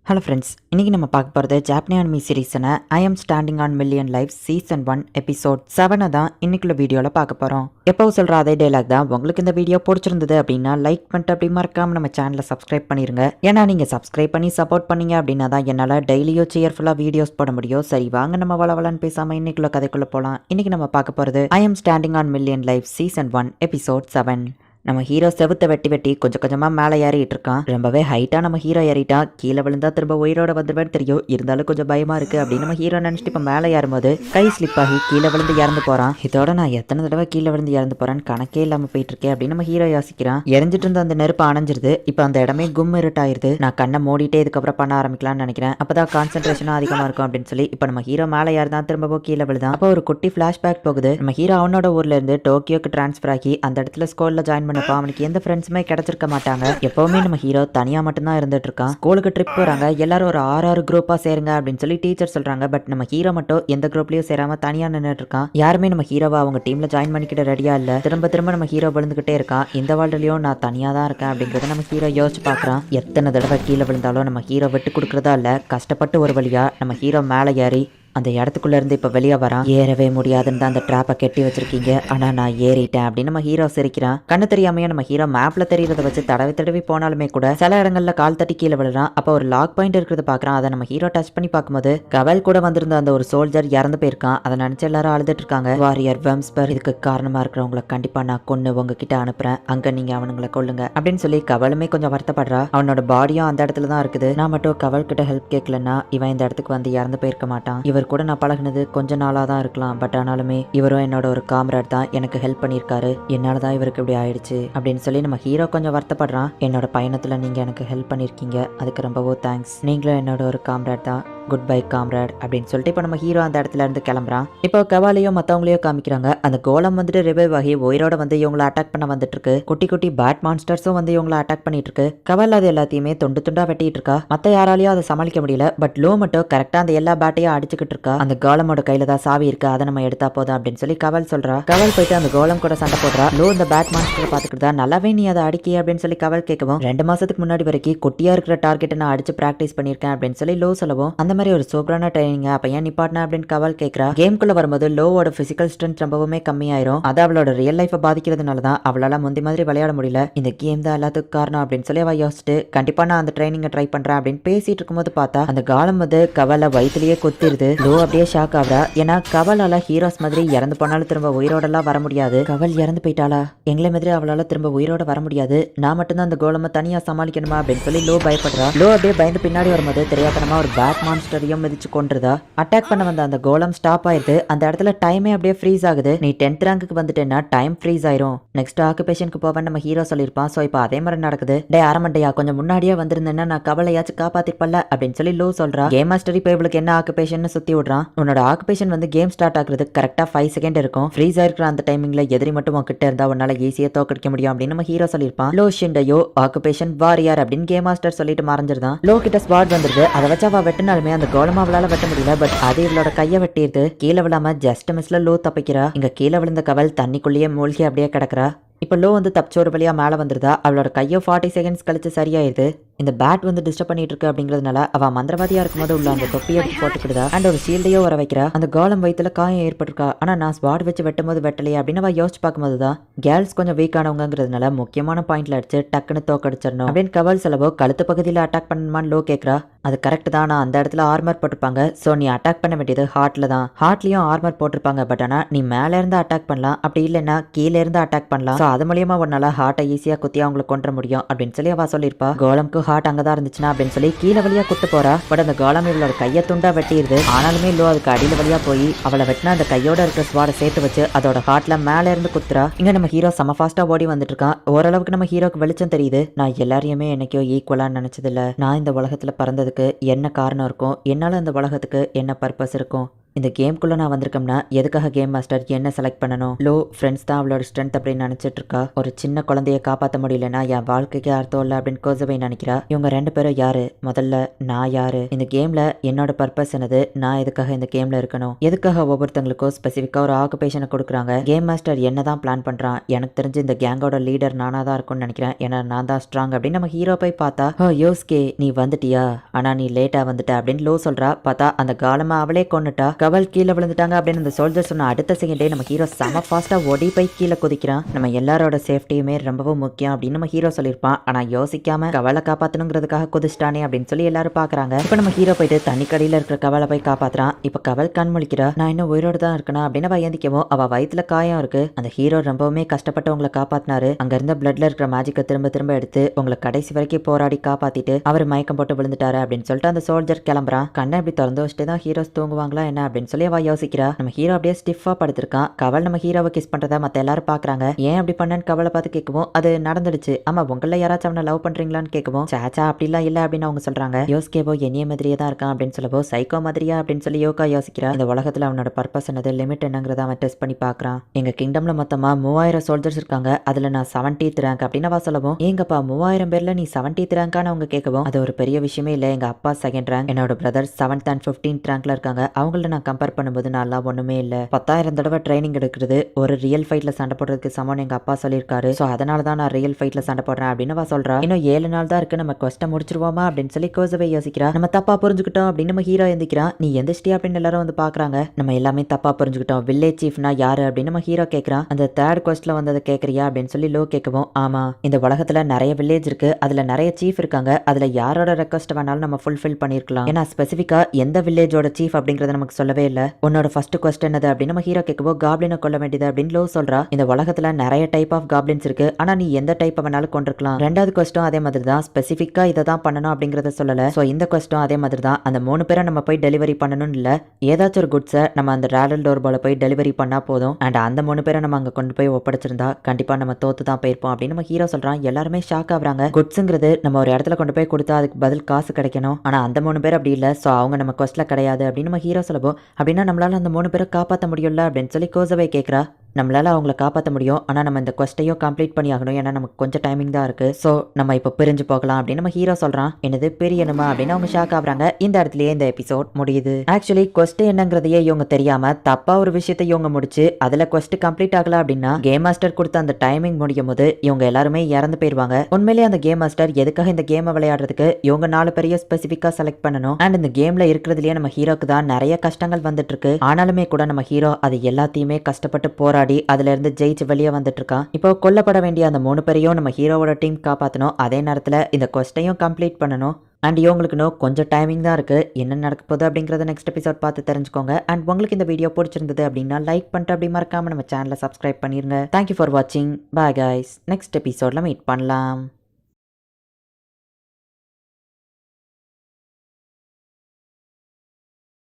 Hello friends, இன்றைக்கி நம்ம பார்க்க போகிறது ஜாப்பனீஸ் அனிமி சீரீஸான I am standing on million life season 1 episode 7 தான் இன்னைக்குள்ள வீடியோவில் பார்க்க போகிறோம். எப்போ சொல்கிற அதே டைலாக் தான். உங்களுக்கு இந்த வீடியோ பிடிச்சிருந்தது அப்படின்னா லைக் பண்ணிட்டு அப்படி மறக்காமல் நம்ம சேனலை சப்ஸ்கிரைப் பண்ணிடுங்க. ஏன்னா நீங்கள் சப்ஸ்கிரைப் பண்ணி சப்போர்ட் பண்ணீங்க அப்படின்னா தான் என்னால் டெய்லியும் சியர்ஃபுல்லாக வீடியோஸ் போட முடியும். சரி வாங்க நம்ம வளவலன்னு பேசாமல் இன்னைக்குள்ள கதைக்குள்ளே போகலாம். இன்றைக்கி நம்ம பார்க்க போகிறது ஐ am standing on million life season 1 episode 7. நம்ம ஹீரோ செவுத்த வெட்டி வெட்டி கொஞ்சம் கொஞ்சமாக மேலே ஏறிட்டு இருக்கான். ரொம்பவே ஹைட்டாக நம்ம ஹீரோ ஏறிட்டான். கீழே விழுந்தா திரும்ப உயிரோட வந்துடுவேன்னு தெரியும். இருந்தாலும் கொஞ்சம் பயமா இருக்கு அப்படின்னு நம்ம ஹீரோ நினச்சிட்டு இப்போ மேலே ஏறும்போது கை ஸ்லிப் ஆகி கீழே விழுந்து இறந்து போறான். இதோட நான் எத்தனை தடவை கீழே விழுந்து இறந்து போறேன்னு கணக்கே இல்லாமல் போயிட்டு இருக்கேன் அப்படின்னு நம்ம ஹீரோ யோசிக்கிறான். எரிஞ்சிட்டு இருந்த அந்த நெருப்பு அணைஞ்சிருது. இப்போ அந்த இடமே கும் இருட்டாயிருது. நான் கண்ணை மூடிட்டே இதுக்கப்புறம் பண்ண ஆரம்பிக்கலாம்னு நினைக்கிறேன். அப்பதான் கான்சென்ட்ரேஷனும் அதிகமாக இருக்கும் அப்படின்னு சொல்லி இப்போ நம்ம ஹீரோ மேலே ஏறுதான். திரும்பவும் கீழே விழுதான். அப்போ ஒரு குட்டி ஃபிளாஷ்பேக் போகுது. நம்ம ஹீரோ அவனோட ஊர்ல இருந்து டோக்கியோக்கு டிரான்ஸ்ஃபர் ஆகி அந்த இடத்துல ஸ்கூல்ல ஜாயின் பண்ணப்போ அவனுக்கு எந்த ஃப்ரெண்ட்ஸுமே கிடைச்சிருக்க மாட்டாங்க. எப்பவுமே நம்ம ஹீரோ தனியா மட்டும்தான் இருந்துட்டு இருக்கான். ஸ்கூலுக்கு ட்ரிப் போறாங்க. எல்லாரும் ஒரு 6 குரூப்பா சேருங்க அப்படின்னு சொல்லி டீச்சர் சொல்றாங்க. பட் நம்ம ஹீரோ மட்டும் எந்த குரூப்லயும் சேராம தனியா நின்றுட்டு இருக்கான். யாருமே நம்ம ஹீரோவை அவங்க டீம்ல ஜாயின் பண்ணிக்கிட்ட ரெடியா இல்ல. திரும்ப திரும்ப நம்ம ஹீரோ விழுந்துகிட்டே இருக்கான். இந்த வாழ்லையும் நான் தனியா தான் இருக்கேன் அப்படிங்கறத நம்ம ஹீரோ யோசிச்சு பாக்குறான். எத்தனை தடவை கீழே விழுந்தாலும் நம்ம ஹீரோ விட்டு கொடுக்கறதா இல்ல. கஷ்டப்பட்டு ஒரு வழியா நம்ம ஹீரோ மேலே ஏறி அந்த இடத்துக்குள்ள இருந்து இப்ப வெளியே வரான். ஏறவே முடியாதுன்னு தான் அந்த டிராப்பை கெட்டி வச்சிருக்கீங்க. ஆனா நான் ஏறிட்டேன் அப்படின்னு நம்ம ஹீரோ சிரிக்கிறான். கண்ணு தெரியாமையே நம்ம ஹீரோ மேப்ல தெரியறத வச்சு தடவி தடவி போனாலுமே கூட சில இடங்கள்ல கால் தட்டி கீழே விழுறான். அப்ப ஒரு லாக் பாயிண்ட் இருக்கிறத பாக்குறான். அதை நம்ம ஹீரோ டச் பண்ணி பார்க்கும்போது கவல் கூட வந்திருந்த அந்த ஒரு சோல்ஜர் இறந்து போயிருக்கான். அதை நினைச்சு எல்லாரும் அழுதுட்டு இருக்காங்க. வாரியர் வெம்ஸ்பர், இதுக்கு காரணமா இருக்கிறவங்களை கண்டிப்பா நான் கொன்னு உங்ககிட்ட அனுப்புறேன். அங்க நீங்க அவனுங்களை கொல்லுங்க அப்படின்னு சொல்லி கவலுமே கொஞ்சம் வருத்தப்படுறா. அவனோட பாடியும் அந்த இடத்துல தான் இருக்குது. நான் மட்டும் கவல் கிட்ட ஹெல்ப் கேட்கலன்னா இவன் இந்த இடத்துக்கு வந்து இறந்து போயிருக்க மாட்டான். இவர் கூட நான் பழகினது கொஞ்ச நாளாக தான் இருக்கலாம். பட் ஆனாலுமே இவரும் என்னோட ஒரு காம்ரேட் தான். எனக்கு ஹெல்ப் பண்ணியிருக்காரு. என்னால தான் இவருக்கு இப்படி ஆயிடுச்சு அப்படின்னு சொல்லி நம்ம ஹீரோ கொஞ்சம் வருத்தப்படுறான். என்னோட பயணத்தில் நீங்கள் எனக்கு ஹெல்ப் பண்ணியிருக்கீங்க. அதுக்கு ரொம்பவோ தேங்க்ஸ். நீங்களும் என்னோட ஒரு காம்ரேட் தான். குட் பை காம்ரேட் அப்படின்னு சொல்லிட்டு இப்போ நம்ம ஹீரோ அந்த இடத்துல இருந்து கிளம்புறான். இப்போ கவாலையோ மற்றவங்களையோ காமிக்கிறாங்க. அந்த கோலம் வந்துட்டு ரிவைவ் ஆகி உயிரோட வந்து இவங்களை அட்டாக் பண்ண வந்துட்டு இருக்கு. குட்டி குட்டி பேட் மான்ஸ்டர்ஸும் வந்து இவங்களை அட்டாக் பண்ணிட்டு இருக்கு. கவல் அது எல்லாத்தையுமே துண்டு துண்டா வெட்டிட்டு இருக்கா. மற்ற யாராலையும் அதை சமாளிக்க முடியல. பட் லோ மட்டும் கரெக்டா அந்த எல்லா பேட்டையும் அடிச்சுக்கிட்டு இருக்கா. அந்த கோலமோட கையில தான் சாவி இருக்கு. அதை நம்ம எடுத்தா போதும் அப்படின்னு சொல்லி கவல் சொல்றா. கவல் போயிட்டு அந்த கோலம் கூட சண்டை போடுறா. லோ இந்த பேட் மான்ஸ்டரை பாத்துக்கிட்டா. நல்லாவே நீ அதை அடிக்கி அப்படின்னு சொல்லி கவல் கேட்கவும் 2 மாசத்துக்கு முன்னாடி வரைக்கும் குட்டியா இருக்கிற டார்கெட்டை நான் அடிச்சு பிராக்டிஸ் பண்ணிருக்கேன் அப்படின்னு சொல்லி லோ சொல்லவும் அந்த மாதிரி ஒரு சூப்பரான ட்ரைனிங் அப்ப ஏன் நிப்பாட்டினா அப்படின்னு கவல் கேட்கிறா. கேம்குள்ள வரும்போது லோவோட பிசிக்கல் ஸ்ட்ரென்த் ரொம்பவுமே கம்மியாயிரும். அது அவளோட ரியல் லைஃபை பாதிக்கிறதுனால தான் அவளால முந்தி மாதிரி விளையாட முடியல. இந்த கேம் தான் எல்லாத்துக்கும் காரணம் அப்படின்னு சொல்லி அவ யோசிச்சுட்டு கண்டிப்பா நான் அந்த ட்ரைனிங்கை ட்ரை பண்றேன் அப்படின்னு பேசிட்டு இருக்கும்போது பார்த்தா அந்த காலம் வந்து கவலை வயிற்றுலயே கொத்திருது. லோ அப்படியே ஷாக் ஆகுறா. ஏன்னா கவலால ஹீரோஸ் மாதிரி இறந்து போனாலும் திரும்ப உயிரோடலாம் வர முடியாது. கவல் இறந்து போயிட்டாளா? எங்களை மாதிரி அவளால திரும்ப உயிரோட வர முடியாது. நான் மட்டும்தான் அந்த கோலமை தனியா சமாளிக்கணுமா அப்படின்னு சொல்லி லோ பயப்படுறா. லோ அப்படியே பயந்து பின்னாடி வரும்போது தெரியாதனமா ஒரு பேட் மான்ஸ்டரையும் மிதிச்சு கொண்டுறதா. அட்டாக் பண்ண வந்த அந்த கோலம் ஸ்டாப் ஆயிடுது. அந்த இடத்துல டைமே அப்படியே ஃப்ரீஸ் ஆகுது. நீ 10th ரேங்க்கு வந்துட்டேன்னா டைம் ஃப்ரீஸ் ஆயிரும். நெக்ஸ்ட் ஆக்குபேஷனுக்கு போவேன் நம்ம ஹீரோ சொல்லியிருப்பான். ஸோ இப்போ அதே மாதிரி நடக்குது. டே அரமண்டையா, கொஞ்சம் முன்னாடியே வந்திருந்தேன்னா நான் கவலையாச்சும் காப்பாத்திருப்பல்ல அப்படின்னு சொல்லி லோ சொல்றா. கேம் மாஸ்டர் இப்போ இவளுக்கு என்ன ஆக்குபேஷன் சுத்தி விடுறான். உன்னோட ஆக்குபேஷன் வந்து கேம் ஸ்டார்ட் ஆகுறது கரெக்டா 5 செகண்ட் இருக்கும். ஃப்ரீஸ் ஆயிருக்கிற அந்த டைமிங்ல எதிரி மட்டும் உங்ககிட்ட இருந்தா உன்னால ஈஸியா தோக்கடிக்க முடியும் அப்படின்னு நம்ம ஹீரோ சொல்லியிருப்பான். லோ ஷிண்டையோ ஆக்குபேஷன் வாரியர் அப்படின்னு கேம் மாஸ்டர் சொல்லிட்டு மறைஞ்சிருந்தான். லோ கிட்ட ஸ்பாட் வந்துருது. அதை வச்சு அவ வெட்டினாலுமே அந்த கோலமா அவளால வெட்ட முடியல. பட் அது இவளோட கையை வெட்டிடுது. கீழே விழாம ஜஸ்ட் மிஸ்ல லோ தப்பிக்கிறா. இங்க கீழே விழுந்த கவல் தண்ணிக்குள்ளேயே மூழ்கி அப்படியே கிடக்குறா. இப்போ லோ வந்து தப்பிச்சோரு வழியா மேலே வந்துருதா. அவளோட கையோ 40 செகண்ட்ஸ் கழிச்சு சரியாயிருது. இந்த பேட் வந்து டிஸ்டர்ப் பண்ணிட்டு இருக்கு அப்படிங்கிறதுனால அவ மந்திரவாதியா இருக்கும்போது உள்ள அந்த தொப்பியை எடுத்து போட்டுக்கிடுதா. அண்ட் ஒரு ஷீல்டையோ வர வைக்கிறா. அந்த கோலம் வயிற்றுல காயம் ஏற்பட்டிருக்கா. ஆனா நான் ஸ்பாட் வச்சு வெட்டும் போது வெட்டலையே அப்படின்னு அவ யோசிச்சு பார்க்கும்போது தான் கேர்ள்ஸ் கொஞ்சம் வீக்கானவங்கிறதுனால முக்கியமான பாயிண்ட்ல அடிச்சு டக்குன்னு தோக்கடிச்சிடணும் அப்படின்னு கவல் செலவோ கழுத்து பகுதியில் அட்டாக் பண்ணணுமான்னு லோ கேட்கறா. அது கரெக்ட் தான். நான் அந்த இடத்துல ஆர்மர் போட்டிருப்பாங்க. ஸோ நீ அட்டாக் பண்ண வேண்டியது ஹார்ட்ல தான். ஹார்ட்லயும் ஆர்மர் போட்டிருப்பாங்க. பட் ஆனா நீ மேல இருந்து அட்டாக் பண்ணலாம். அப்படி இல்லைன்னா கீழே இருந்து அட்டாக் பண்ணலாம். அது மூலியமா உன்னால ஹார்ட்டை ஈஸியா குத்தி அவங்களை கொன்ற முடியும் அப்படின்னு சொல்லி அவ சொல்லியிருப்பா. கோலம்க்கு ஹார்ட் அங்கதான் இருந்துச்சுன்னா அப்படின்னு சொல்லி கீழே வழியா குத்து போறா. பட் அந்த கோலம் இவளோட கையை துண்டா வெட்டிடுது. ஆனாலுமே லோ அதுக்கு அடியில வழியா போய் அவளை வெட்டினா அந்த கையோட இருக்கிற ஸ்வாட சேர்த்து வச்சு அதோட ஹார்ட்ல மேல இருந்து குத்துறா. இங்க நம்ம ஹீரோ செம ஃபாஸ்டா ஓடி வந்துட்டு இருக்கான். ஓரளவுக்கு நம்ம ஹீரோக்கு வெளிச்சம் தெரியுது. நான் எல்லாரையுமே என்னைக்கோ ஈக்குவலா நினைச்சது இல்ல. நான் இந்த உலகத்துல பிறந்ததுக்கு என்ன காரணம் இருக்கும், என்னால இந்த உலகத்துக்கு என்ன பர்பஸ் இருக்கும், இந்த கேம்குள்ள நான் வந்திருக்கோம்னா எதுக்காக கேம் மாஸ்டர் என்ன செலக்ட் பண்ணணும்? லோ ஃப்ரெண்ட்ஸ் தான் அவளோட ஸ்ட்ரென்த் அப்படின்னு நினைச்சிட்டு இருக்கா. ஒரு சின்ன குழந்தைய காப்பாற்ற முடியலன்னா என் வாழ்க்கைக்கு அர்த்தம் இல்லை அப்படின்னு கோசவை நினைக்கிறா. இவங்க ரெண்டு பேரும் யாரு? முதல்ல நான் யாரு? இந்த கேம்ல என்னோட பர்பஸ் என்னது? நான் எதுக்காக இந்த கேம்ல இருக்கணும்? எதுக்காக ஒவ்வொருத்தங்களுக்கும் ஸ்பெசிஃபிக்கா ஒரு ஆக்குபேஷனை கொடுக்குறாங்க? கேம் மாஸ்டர் என்னதான் பிளான் பண்றான்? எனக்கு தெரிஞ்சு இந்த கேங்கோட லீடர் நானா தான் இருக்கும்னு நினைக்கிறேன். ஏன்னா நான் தான் ஸ்ட்ராங் அப்படின்னு நம்ம ஹீரோ போய் பார்த்தா, ஹோ யோஸ்கே நீ வந்துட்டியா, ஆனா நீ லேட்டா வந்துட்ட அப்படின்னு லோ சொல்றா. பார்த்தா அந்த காலமா அவளே கொன்னுட்டா. கவல் கீழே விழுந்துட்டாங்க அப்படின்னு அந்த சோல்ஜர் சொன்ன அடுத்த செகண்டே நம்ம ஹீரோ செம ஃபாஸ்டா ஓடி போய் கீழே குதிக்கிறான். நம்ம எல்லாரோட சேஃப்டியுமே ரொம்பவும் முக்கியம் அப்படின்னு நம்ம ஹீரோ சொல்லியிருப்பான். ஆனா யோசிக்காம கவலை காப்பாத்தணுங்கிறதுக்காக குதிச்சிட்டானே அப்படின்னு சொல்லி எல்லாரும் பாக்குறாங்க. இப்ப நம்ம ஹீரோ போயிட்டு தண்ணி கடையில இருக்கிற கவலை போய் காப்பாத்துறான். இப்ப கவல் கண் முழிக்கிறா. நான் இன்னும் உயிரோடு தான் இருக்கணும் அப்படின்னு அவ ஏந்திக்கவும் அவ வயிற்றுல காயம் இருக்கு. அந்த ஹீரோ ரொம்பவுமே கஷ்டப்பட்டு உங்களை காப்பாத்தினாரு. அங்க இருந்த பிளட்ல இருக்கிற மேஜிக்கை திரும்ப திரும்ப எடுத்து உங்களை கடைசி வரைக்கும் போராடி காப்பாத்திட்டு அவர் மயக்கம் போட்டு விழுந்துட்டாரு அப்படின்னு சொல்லிட்டு அந்த சோல்ஜர் கிளம்புறான். கண்ணை இப்படி திறந்து வச்சுட்டு தான் ஹீரோஸ் தூங்குவாங்களா என்ன அப்படின்னு சொல்லி அவ யோசிக்கிறா. நம்ம ஹீரோ அப்படியே ஸ்டிஃபா படுத்திருக்கான். கவல் நம்ம ஹீரோவை கிஸ் பண்றதா மத்த எல்லாரும் பாக்குறாங்க. ஏன் அப்படி பண்ணன்னு கவலை பார்த்து கேட்கவும் அது நடந்துடுச்சு. ஆமா உங்கள யாராச்சும் அவனை லவ் பண்றீங்களான்னு கேட்கவும் சாச்சா அப்படிலாம் இல்ல அப்படின்னு அவங்க சொல்றாங்க. யோசிக்கவோ என்னைய மாதிரியே தான் இருக்கான் அப்படின்னு சொல்லவோ சைக்கோ மாதிரியா அப்படின்னு சொல்லி யோகா யோசிக்கிறா. இந்த உலகத்துல அவனோட பர்பஸ் என்னது, லிமிட் என்னங்கிறத அவன் டெஸ்ட் பண்ணி பாக்குறான். எங்க கிங்டம்ல மொத்தமா 3000 சோல்ஜர்ஸ் இருக்காங்க. அதுல நான் 70th ரேங்க் அப்படின்னு அவ சொல்லவும், ஏங்கப்பா 3000 பேர்ல நீ 70th ரேங்கான அவங்க கேட்கவும், அது ஒரு பெரிய விஷயமே இல்ல. எங்க அப்பா 2nd ரேங்க், என்னோட பிரதர் 7th and 15th ரேங்க்ல இருக்காங்க. அவங்கள நான் கம்பேர் பண்ணும்போது நல்லா ஒண்ணுமே இல்ல. 10,000 தடவை ட்ரைனிங் எடுக்கிறது ஒரு ரியல் ஃபைட்ல சண்டை போடுறதுக்கு சமம் எங்க அப்பா சொல்லியிருக்காரு. சோ அதனால தான் நான் ரியல் ஃபைட்ல சண்டை போடுறேன் அப்படின்னு அவ சொல்றா. இன்னும் 7 நாள் தான் இருக்கு, நம்ம கொஸ்ட முடிச்சிருவோமா அப்படின்னு சொல்லி கோசவை யோசிக்கிறா. நம்ம தப்பா புரிஞ்சுக்கிட்டோம் அப்படின்னு நம்ம ஹீரோ எந்திக்கிறான். நீ எந்திரிச்சிட்டியா அப்படின்னு எல்லாரும் வந்து பாக்குறாங்க. நம்ம எல்லாமே தப்பா புரிஞ்சுக்கிட்டோம். வில்லேஜ் சீஃப்னா யாரு அப்படின்னு நம்ம ஹீரோ கேட்கறான். அந்த 3rd கொஸ்ட்ல வந்ததை கேட்கறியா அப்படின்னு சொல்லி லோ கேட்கவும், ஆமா இந்த உலகத்துல நிறைய வில்லேஜ் இருக்கு, அதுல நிறைய சீஃப் இருக்காங்க, அதுல யாரோட ரெக்வஸ்ட் வேணாலும் நம்ம ஃபுல்ஃபில் பண்ணிருக்கலாம். ஏன்னா ஸ்பெசிஃபிக்கா எந்த வில்லேஜோட சீஃப் அப்படிங்கறத நமக்கு சொல்லவே இல்ல. உன்னோட ஃபர்ஸ்ட் கொஸ்டின் என்னது அப்படின்னு நம்ம ஹீரோ கேட்கவும், காப்ளினை கொல்ல வேண்டியது அப்படின்னு லோ சொல்றா. இந்த உலகத்துல நிறைய டைப் ஆஃப் காப்ளின்ஸ் இருக்கு, ஆனா நீ எந்த டைப் வேணாலும் கொண்டிருக்கலாம். 2வது கொஸ்டும் அதே மாதிரி தான், ஸ்பெசிஃபிக்கா இதை தான் பண்ணணும் அப்படிங்கறத சொல்லல. சோ இந்த கொஸ்டும் அதே மாதிரி தான், அந்த 3 பேரை நம்ம போய் டெலிவரி பண்ணணும்னு இல்ல, ஏதாச்சும் ஒரு குட்ஸை நம்ம அந்த ரேடல் டோர் போல போய் டெலிவரி பண்ணா போதும். அண்ட் அந்த 3 பேரை நம்ம அங்க கொண்டு போய் ஒப்படைச்சிருந்தா கண்டிப்பா நம்ம தோத்து தான் போயிருப்போம் அப்படின்னு நம்ம ஹீரோ சொல்றான். எல்லாருமே ஷாக் ஆகுறாங்க. குட்ஸுங்கிறது நம்ம ஒரு இடத்துல கொண்டு போய் கொடுத்தா அதுக்கு பதில் காசு கிடைக்கணும், ஆனா அந்த 3 பேர் அப்படி இல்ல, சோ அவங்க நம்ம கொஸ்ட்ல கிடையாது அப்படின்னு நம்ம ஹீரோ சொல்லவும், அப்படின்னா நம்மளால அந்த 3 பேரை காப்பாற்ற முடியும்ல அப்படின்னு சொல்லி கோசவை கேட்கறா. நம்மளால அவங்கள காப்பாற்ற முடியும், ஆனா நம்ம இந்த கொஸ்டையும் கம்ப்ளீட் பண்ணி ஆகணும், ஏன்னா நமக்கு கொஞ்சம் டைமிங் தான் இருக்கு. சோ நம்ம இப்போ பிரிஞ்சு போகலாம் அப்படின்னு நம்ம ஹீரோ சொல்றான். என்னது பிரியணுமா அப்படின்னு அவங்க ஷாக் ஆகுறாங்க. இந்த இடத்துலயே இந்த எபிசோட் முடியுது. ஆக்சுவலி கொஸ்ட் என்னங்கிறதையே இவங்க தெரியாம தப்பா ஒரு விஷயத்தை இவங்க முடிச்சு அதுல கொஸ்ட் கம்ப்ளீட் ஆகல அப்படின்னா கேம் மாஸ்டர் கொடுத்த அந்த டைமிங் முடியும் போது இவங்க எல்லாருமே இறந்து போயிருவாங்க. உண்மையிலேயே அந்த கேம் மாஸ்டர் எதுக்காக இந்த கேமை விளையாடுறதுக்கு இவங்க 4 பேரையும் ஸ்பெசிஃபிக்கா செலக்ட் பண்ணணும். அண்ட் இந்த கேம்ல இருக்கிறதுலயே நம்ம ஹீரோக்கு தான் நிறைய கஷ்டங்கள் வந்துட்டு இருக்கு. ஆனாலுமே கூட நம்ம ஹீரோ அது எல்லாத்தையுமே கஷ்டப்பட்டு போராடி அதுல இருந்து ஜெயிச்சு வெளியே வந்துட்டு இருக்கான். இப்போ கொல்லப்பட வேண்டிய அந்த 3 பேரையும் நம்ம ஹீரோவோட டீம் காப்பாற்றணும், அதே நேரத்துல இந்த கொஸ்டையும் கம்ப்ளீட் பண்ணணும். அண்ட் இவங்களுக்கு இன்னும் கொஞ்சம் டைமிங் தான் இருக்கு. என்ன நடக்க போகுது அப்படிங்கறத நெக்ஸ்ட் எபிசோட் பார்த்து தெரிஞ்சுக்கோங்க. அண்ட் உங்களுக்கு இந்த வீடியோ பிடிச்சிருந்தது அப்படின்னா லைக் பண்ணிட்டு அப்படி மறக்காம நம்ம சேனலை சப்ஸ்கிரைப் பண்ணிருங்க. தேங்க்யூ ஃபார் வாட்சிங். Bye guys. நெக்ஸ்ட் எபிசோட்ல மீட் பண்ணலாம்.